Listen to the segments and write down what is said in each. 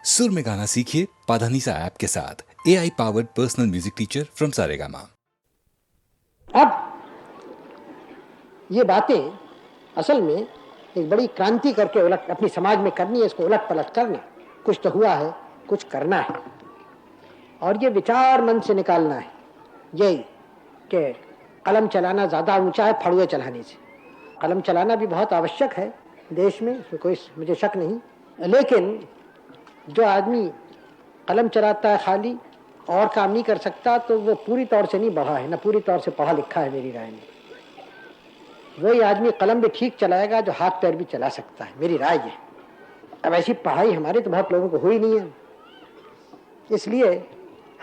सुर में गाना सीखिए पाधानीसा ऐप के साथ। AI powered personal music teacher from Saregama. अब ये बातें असल में एक बड़ी क्रांति करके उलट अपनी समाज में करनी है, इसको उलट पलट करना। कुछ तो हुआ है, कुछ करना है, और ये विचार मन से निकालना है। यही कि कलम चलाना ज़्यादा ऊंचा है फड़ुए चलाने से। कलम चलाना भी बहुत आवश्यक है देश में, इसमें कोई मुझे शक नहीं, लेकिन जो आदमी कलम चलाता है खाली और काम नहीं कर सकता तो वो पूरी तौर से नहीं बढ़ा है, ना पूरी तौर से पढ़ा लिखा है मेरी राय में। वही आदमी कलम भी ठीक चलाएगा जो हाथ पैर भी चला सकता है, मेरी राय है। अब ऐसी पढ़ाई हमारे तो बहुत लोगों को हुई नहीं है, इसलिए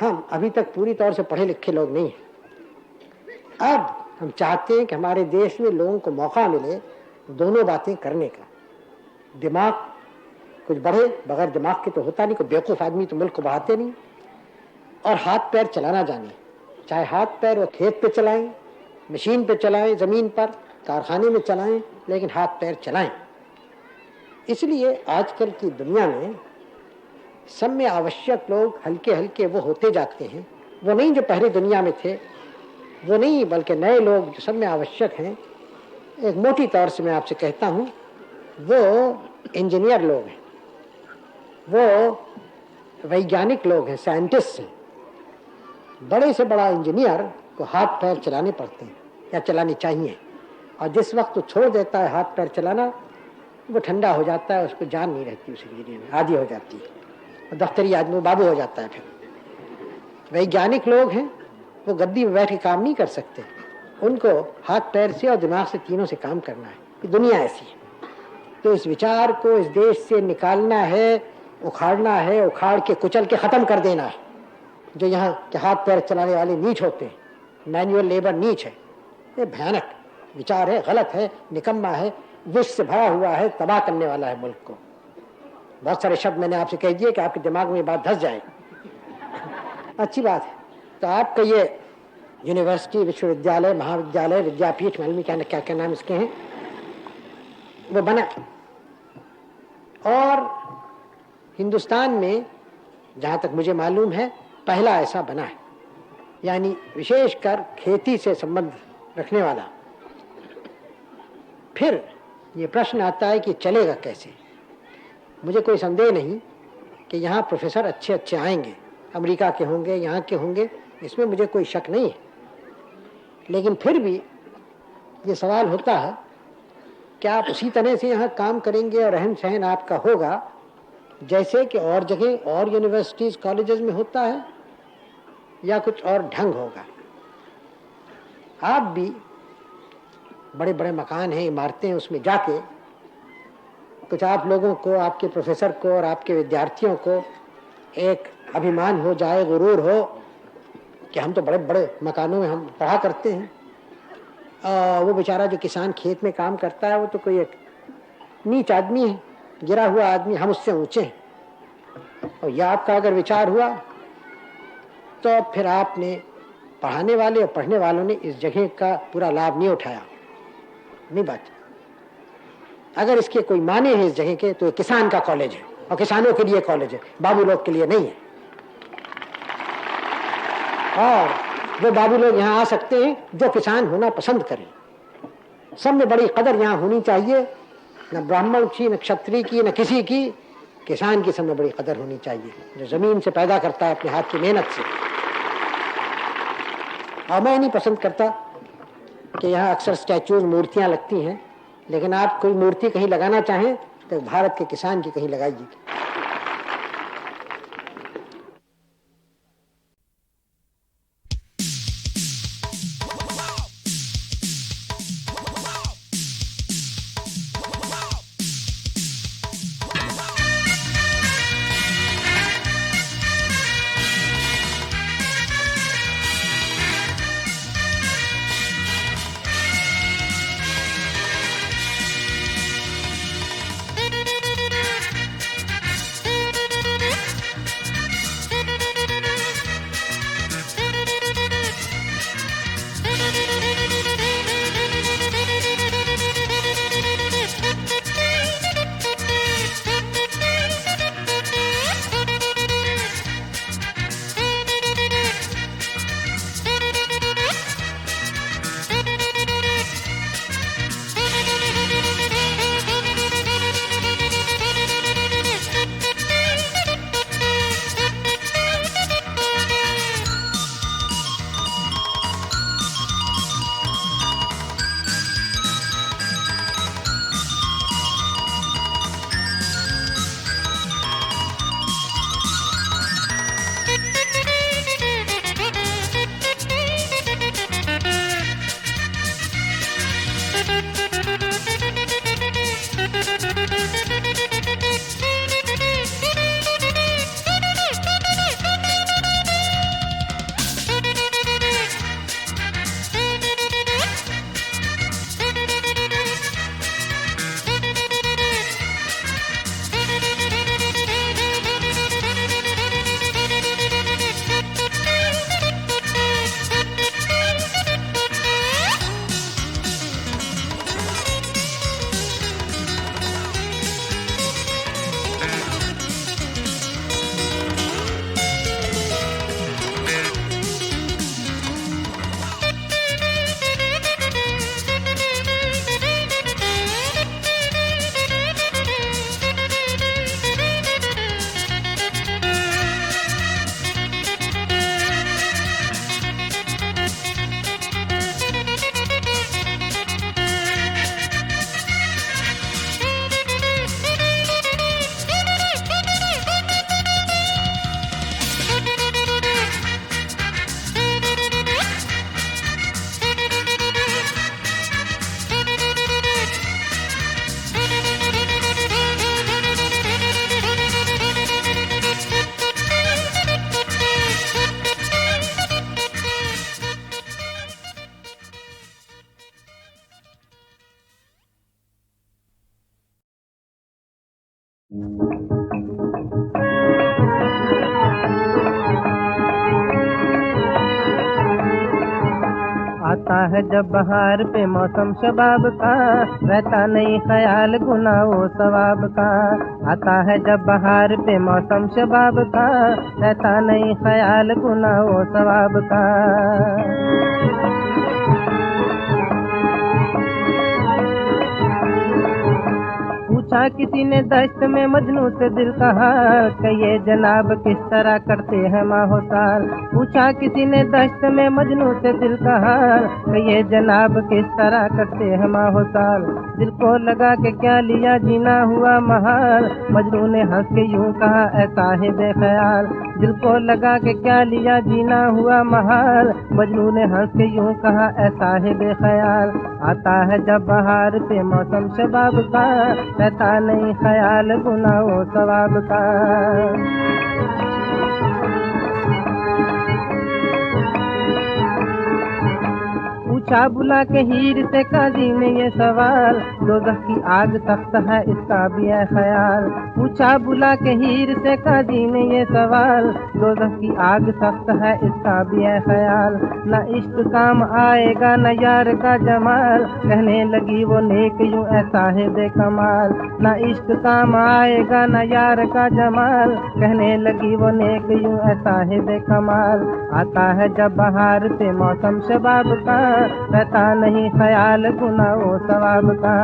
हम अभी तक पूरी तौर से पढ़े लिखे लोग नहीं हैं। अब हम चाहते हैं कि हमारे देश में लोगों को मौका मिले दोनों बातें करने का। दिमाग कुछ बढ़े, बगैर दिमाग के तो होता नहीं, कोई बेवकूफ़ आदमी तो मुल्क को बढ़ाते नहीं। और हाथ पैर चलाना जाने, चाहे हाथ पैर वो खेत पे चलाएं, मशीन पे चलाएं, ज़मीन पर कारखाने में चलाएं, लेकिन हाथ पैर चलाएं। इसलिए आजकल की दुनिया में सब में आवश्यक लोग हल्के हल्के वो होते जाते हैं। वो नहीं जो पहले दुनिया में थे, वो नहीं, बल्कि नए लोग जो सब में आवश्यक हैं। एक मोटी तौर से मैं आपसे कहता हूँ, वो इंजीनियर लोग हैं, वो वैज्ञानिक लोग हैं, साइंटिस्ट हैं। बड़े से बड़ा इंजीनियर को हाथ पैर चलाने पड़ते हैं या चलानी चाहिए, और जिस वक्त वो छोड़ देता है हाथ पैर चलाना, वो ठंडा हो जाता है, उसको जान नहीं रहती उस इंजीनियर में, आदी हो जाती है, दफ्तरी आदमी बाबू हो जाता है। फिर वैज्ञानिक लोग हैं, वो गद्दी में बैठ के काम नहीं कर सकते, उनको हाथ पैर से और दिमाग से, तीनों से काम करना है। ये दुनिया ऐसी है। तो इस विचार को इस देश से निकालना है, उखाड़ना है, उखाड़ के कुचल के ख़त्म कर देना है। जो यहाँ के हाथ पैर चलाने वाले नीच होते हैं, मैनुअल लेबर नीच है, ये भयानक विचार है, गलत है, निकम्मा है, विष से भरा हुआ है, तबाह करने वाला है मुल्क को। बहुत सारे शब्द मैंने आपसे कह दिए कि आपके दिमाग में ये बात धस जाए। अच्छी बात है। तो आपका ये यूनिवर्सिटी, विश्वविद्यालय, महाविद्यालय, विद्यापीठ, मालूम क्या क्या नाम इसके हैं, वो बना। और हिंदुस्तान में जहाँ तक मुझे मालूम है पहला ऐसा बना है, यानी विशेषकर खेती से संबंध रखने वाला। फिर ये प्रश्न आता है कि चलेगा कैसे। मुझे कोई संदेह नहीं कि यहाँ प्रोफेसर अच्छे अच्छे आएंगे, अमेरिका के होंगे, यहाँ के होंगे, इसमें मुझे कोई शक नहीं है। लेकिन फिर भी ये सवाल होता है कि आप उसी तरह से यहाँ काम करेंगे और रहन सहन आपका होगा जैसे कि और जगह और यूनिवर्सिटीज़, कॉलेजेस में होता है, या कुछ और ढंग होगा। आप भी बड़े बड़े मकान हैं, इमारतें हैं, उसमें जाके कुछ आप लोगों को, आपके प्रोफेसर को और आपके विद्यार्थियों को एक अभिमान हो जाए, गुरूर हो कि हम तो बड़े बड़े मकानों में हम पढ़ा करते हैं। वो बेचारा जो किसान खेत में काम करता है, वो तो कोई एक नीच आदमी है, गिरा हुआ आदमी, हम उससे ऊंचे हैं। और यह आपका अगर विचार हुआ तो फिर आपने, पढ़ाने वाले और पढ़ने वालों ने इस जगह का पूरा लाभ नहीं उठाया, नहीं बात। अगर इसके कोई माने हैं इस जगह के, तो किसान का कॉलेज है और किसानों के लिए कॉलेज है, बाबू लोग के लिए नहीं है। और वो बाबू लोग यहाँ आ सकते हैं जो किसान होना पसंद करें। सब में बड़ी कदर यहाँ होनी चाहिए, न ब्राह्मण की, न क्षत्रिय की, न किसी की, किसान की सब में बड़ी कदर होनी चाहिए, जो जमीन से पैदा करता है अपने हाथ की मेहनत से। और मैं नहीं पसंद करता कि यहाँ अक्सर स्टैचूज, मूर्तियाँ लगती हैं, लेकिन आप कोई मूर्ति कहीं लगाना चाहें तो भारत के किसान की कहीं लगाइए। है जब बहार पे मौसम शबाब का, रहता नहीं ख्याल गुनाह वो सवाब का। आता है जब बहार पे मौसम शबाब का, रहता नहीं ख्याल गुनाह वो सवाब का। पूछा किसी ने दश्त में मजनू से दिल का हाल, कहिए जनाब किस तरह करते हैं माहोताल। पूछा किसी ने दश्त में मजनू से दिल का हाल, कहिए जनाब किस तरह करते हैं माहोताल। दिल को लगा के क्या लिया जीना हुआ महाल, मजनू ने हंस के यूं कहा ऐ साहिब ख्याल। दिल को लगा के क्या लिया जीना हुआ महाल, मजनू ने हंस के यूं कहा ऐ साहिब ख्याल। आता है जब बहार पे मौसम शबाब का, रहता नहीं ख्याल गुनाह वो सवाब का। पूछा बुला के हीर से काजी ने ये सवाल, दोज़ख की आग सख्त है इसका भी है ख्याल। पूछा बुला के हीर से काजी ने ये सवाल, दोज़ख की आग सख्त है इसका भी है ख्याल। न इश्क काम आएगा न यार का जमाल, कहने लगी वो नेक यूं ऐ साहिब कमाल। न इश्क काम आएगा न यार का जमाल, कहने लगी वो नेक यूं ऐ साहिब कमाल। आता है जब बहार पे मौसम शबाब का, रहता नहीं ख्याल गुनाह वो सवाब का।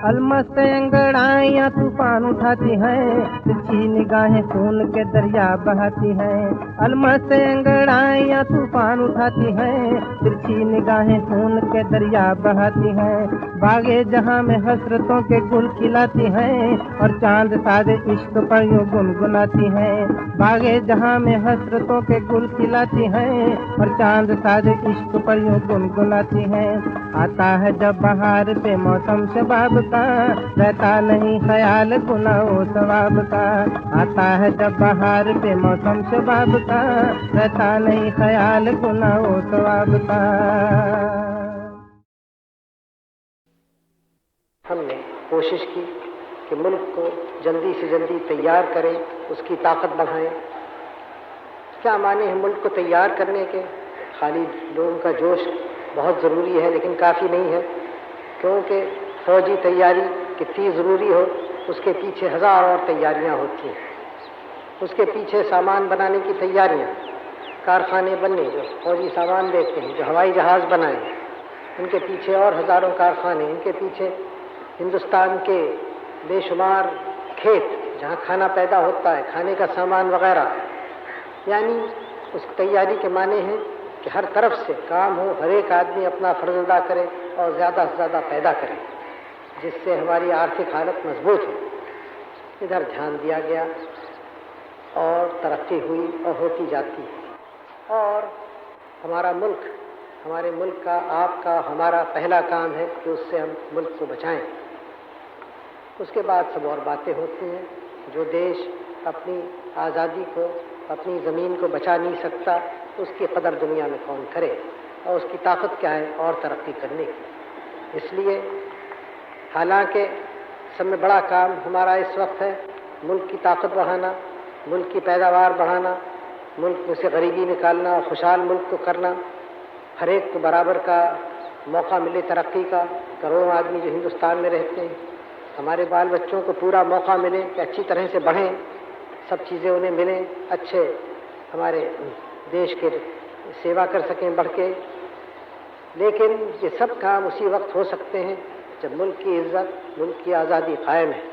अलमस्त अंगड़ाइयाँ तूफान उठाती हैं, तिरछी निगाहें खून के दरिया बहाती हैं। अलमस्त अंगड़ाइयाँ तूफान उठाती हैं, तिरछी निगाहें खून के दरिया बहाती हैं। बागे जहाँ में हसरतों के गुल खिलाती हैं, और चांद सादे इश्क पर यूं गुनगुनाती हैं। बागे जहाँ में हसरतों के गुल खिलाती हैं, और चांद सादे इश्क पर यूं गुनगुनाती हैं। आता है जब बहार पे मौसम शबाब का, रहता नहीं ख्याल गुनाह वो सवाब का। आता है जब बहार पे मौसम शबाब का, रहता नहीं ख्याल गुनाह वो सवाब का। हमने कोशिश की कि मुल्क को जल्दी से जल्दी तैयार करें, उसकी ताकत बढ़ाएं। क्या माने हैं मुल्क को तैयार करने के? खाली लोगों का जोश बहुत ज़रूरी है, लेकिन काफ़ी नहीं है, क्योंकि फौजी तैयारी कितनी ज़रूरी हो, उसके पीछे हज़ार और तैयारियां होती हैं। उसके पीछे सामान बनाने की तैयारियां, कारखाने बनने, जो फौजी सामान देते हैं, जो हवाई जहाज़ बनाए, उनके पीछे और हज़ारों कारखाने, उनके पीछे हिंदुस्तान के बेशुमार खेत जहाँ खाना पैदा होता है, खाने का सामान वगैरह। यानी उस तैयारी के माने हैं कि हर तरफ से काम हो, हर एक आदमी अपना फ़र्ज़ अदा करे और ज़्यादा से ज़्यादा पैदा करे, जिससे हमारी आर्थिक हालत मजबूत हो। इधर ध्यान दिया गया और तरक्की हुई और होती जाती है। और हमारा मुल्क, हमारे मुल्क का, आपका, हमारा पहला काम है कि उससे हम मुल्क को बचाएं। उसके बाद सब और बातें होती हैं। जो देश अपनी आज़ादी को, अपनी ज़मीन को बचा नहीं सकता, उसकी कदर दुनिया में कौन करे, और उसकी ताकत क्या है और तरक्की करने की। इसलिए हालांकि सब में बड़ा काम हमारा इस वक्त है मुल्क की ताकत बढ़ाना, मुल्क की पैदावार बढ़ाना, मुल्क में से गरीबी निकालना और खुशहाल मुल्क को करना, हर एक को बराबर का मौका मिले तरक्की का। करोड़ों आदमी जो हिंदुस्तान में रहते हैं, हमारे बाल बच्चों को पूरा मौका मिले कि अच्छी तरह से बढ़ें, सब चीज़ें उन्हें मिलें, अच्छे हमारे देश के सेवा कर सकें बढ़ के। लेकिन ये सब काम उसी वक्त हो सकते हैं जब मुल्क की इज्जत, मुल्क की आज़ादी कायम है।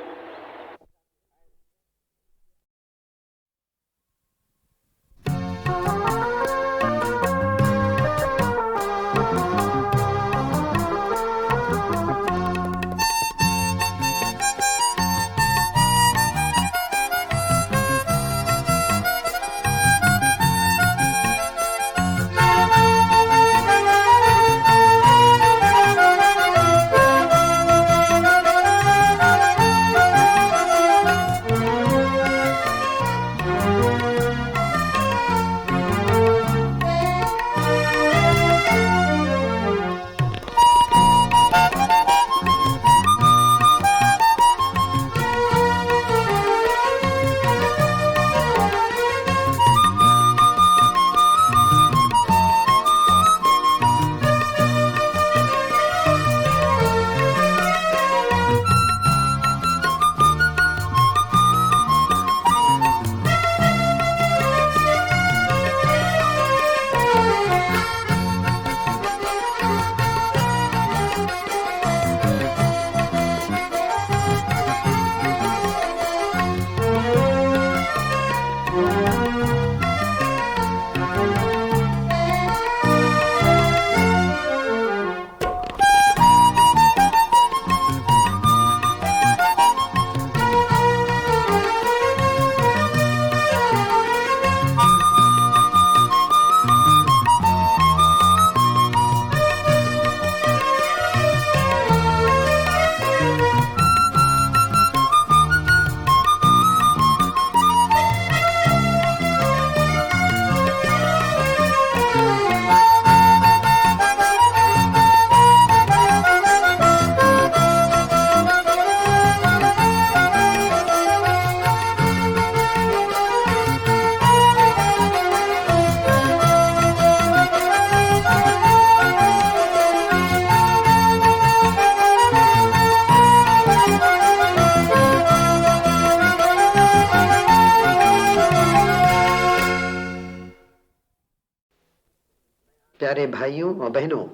प्यारे भाइयों और बहनों,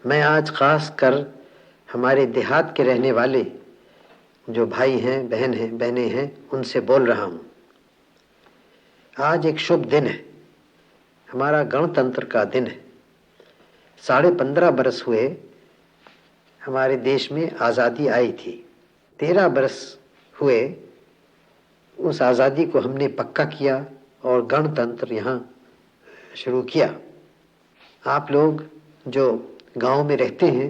मैं आज खास कर हमारे देहात के रहने वाले जो भाई हैं, बहनें हैं, उनसे बोल रहा हूँ। आज एक शुभ दिन है, हमारा गणतंत्र का दिन है। 15.5 बरस हुए हमारे देश में आज़ादी आई थी। 13 बरस हुए उस आज़ादी को हमने पक्का किया और गणतंत्र यहाँ शुरू किया। आप लोग जो गांव में रहते हैं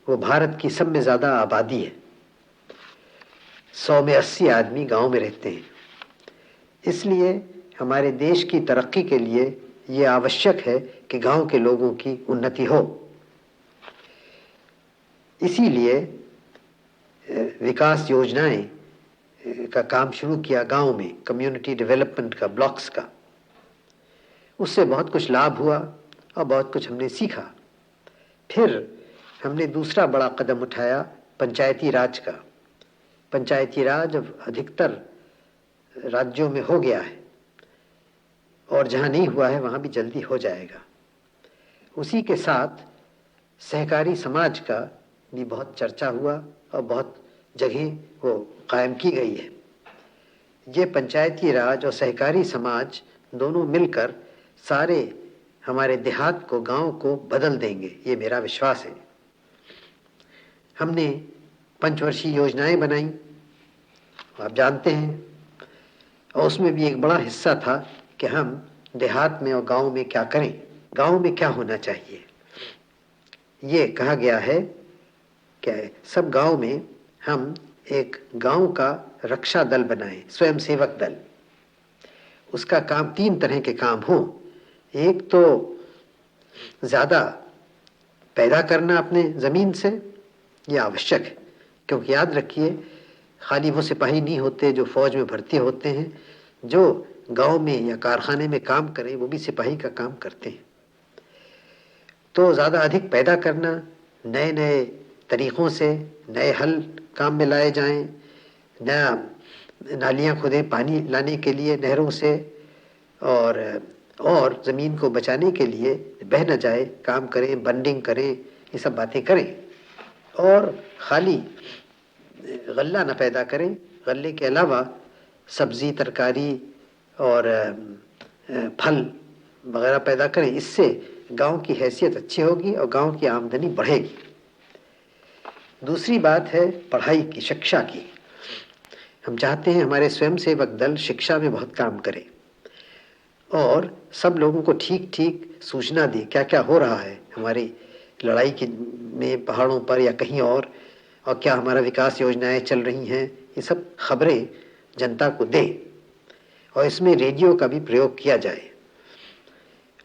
वो भारत की सब में ज़्यादा आबादी है। 100 में 80 आदमी गांव में रहते हैं। इसलिए हमारे देश की तरक्की के लिए ये आवश्यक है कि गांव के लोगों की उन्नति हो। इसीलिए विकास योजनाएं का काम शुरू किया गांव में, कम्युनिटी डेवलपमेंट का, ब्लॉक्स का। उससे बहुत कुछ लाभ हुआ और बहुत कुछ हमने सीखा। फिर हमने दूसरा बड़ा कदम उठाया पंचायती राज का। पंचायती राज अब अधिकतर राज्यों में हो गया है और जहाँ नहीं हुआ है वहाँ भी जल्दी हो जाएगा। उसी के साथ सहकारी समाज का भी बहुत चर्चा हुआ और बहुत जगह वो कायम की गई है। ये पंचायती राज और सहकारी समाज दोनों मिलकर सारे हमारे देहात को, गांव को बदल देंगे, ये मेरा विश्वास है। हमने पंचवर्षीय योजनाएं बनाई, आप जानते हैं, और उसमें भी एक बड़ा हिस्सा था कि हम देहात में और गांव में क्या करें, गांव में क्या होना चाहिए। ये कहा गया है कि सब गांव में हम एक गांव का रक्षा दल बनाएं, स्वयं सेवक दल। उसका काम 3 तरह के काम हों। एक तो ज़्यादा पैदा करना अपने ज़मीन से, ये आवश्यक है, क्योंकि याद रखिए खाली वो सिपाही नहीं होते जो फौज में भर्ती होते हैं, जो गांव में या कारखाने में काम करें वो भी सिपाही का काम करते हैं। तो ज़्यादा अधिक पैदा करना, नए नए तरीक़ों से नए हल काम में लाए जाएं, नया नालियाँ खोदें पानी लाने के लिए नहरों से, और ज़मीन को बचाने के लिए बह न जाए काम करें, बंडिंग करें, ये सब बातें करें। और खाली गल्ला न पैदा करें, गल्ले के अलावा सब्ज़ी, तरकारी और फल वगैरह पैदा करें। इससे गांव की हैसियत अच्छी होगी और गांव की आमदनी बढ़ेगी। दूसरी बात है पढ़ाई की, शिक्षा की। हम चाहते हैं हमारे स्वयंसेवक दल शिक्षा में बहुत काम करे और सब लोगों को ठीक ठीक सूचना दे क्या क्या हो रहा है हमारी लड़ाई की में पहाड़ों पर या कहीं और क्या हमारा विकास योजनाएं चल रही हैं, ये सब खबरें जनता को दे। और इसमें रेडियो का भी प्रयोग किया जाए।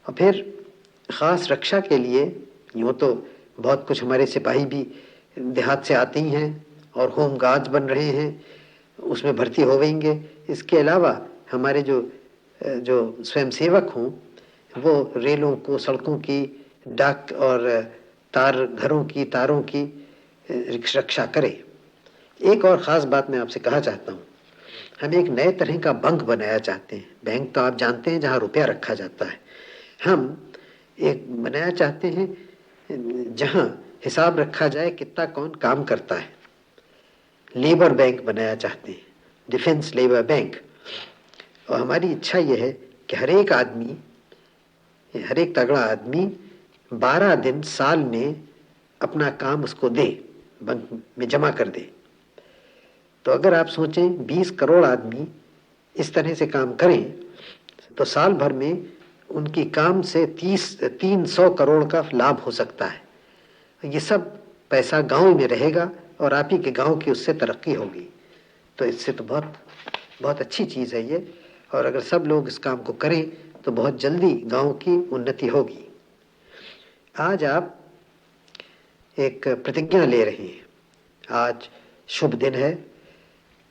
और फिर ख़ास रक्षा के लिए यूँ तो बहुत कुछ हमारे सिपाही भी देहात से आते ही हैं और होम गार्ड्स बन रहे हैं, उसमें भर्ती होवेंगे। इसके अलावा हमारे जो स्वयंसेवक हों वो रेलों को, सड़कों की, डाक और तार घरों की, तारों की रक्षा करें। एक और ख़ास बात मैं आपसे कहा चाहता हूँ, हम एक नए तरह का बैंक बनाया चाहते हैं। बैंक तो आप जानते हैं जहाँ रुपया रखा जाता है। हम एक बनाया चाहते हैं जहाँ हिसाब रखा जाए कितना कौन काम करता है। लेबर बैंक बनाया चाहते हैं, डिफेंस लेबर बैंक। और हमारी इच्छा यह है कि हर एक आदमी, हर एक तगड़ा आदमी 12 दिन साल में अपना काम उसको दे, बैंक में जमा कर दे। तो अगर आप सोचें 20 करोड़ आदमी इस तरह से काम करें तो साल भर में उनकी काम से 300 करोड़ का लाभ हो सकता है। ये सब पैसा गांव में रहेगा और आप ही के गांव की उससे तरक्की होगी। तो इससे तो बहुत बहुत अच्छी चीज़ है ये। और अगर सब लोग इस काम को करें तो बहुत जल्दी गांव की उन्नति होगी। आज आप एक प्रतिज्ञा ले रहे हैं। आज शुभ दिन है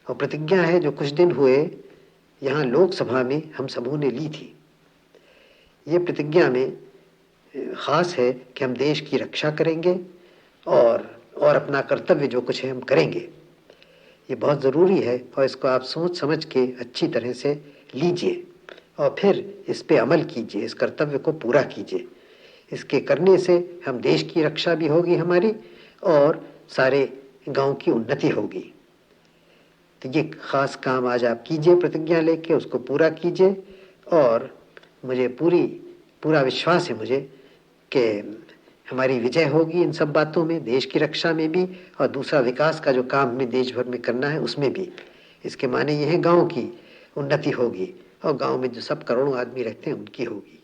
और प्रतिज्ञा है जो कुछ दिन हुए यहाँ लोकसभा में हम सबों ने ली थी। ये प्रतिज्ञा में ख़ास है कि हम देश की रक्षा करेंगे और अपना कर्तव्य जो कुछ है हम करेंगे। ये बहुत ज़रूरी है और इसको आप सोच समझ के अच्छी तरह से लीजिए और फिर इस पे अमल कीजिए, इस कर्तव्य को पूरा कीजिए। इसके करने से हम देश की रक्षा भी होगी हमारी और सारे गांव की उन्नति होगी। तो ये खास काम आज आप कीजिए, प्रतिज्ञा लेके उसको पूरा कीजिए। और मुझे पूरा विश्वास है मुझे कि हमारी विजय होगी इन सब बातों में, देश की रक्षा में भी और दूसरा विकास का जो काम हमें देश भर में करना है उसमें भी। इसके माने ये है गांव की उन्नति होगी और गांव में जो सब करोड़ों आदमी रहते हैं उनकी होगी।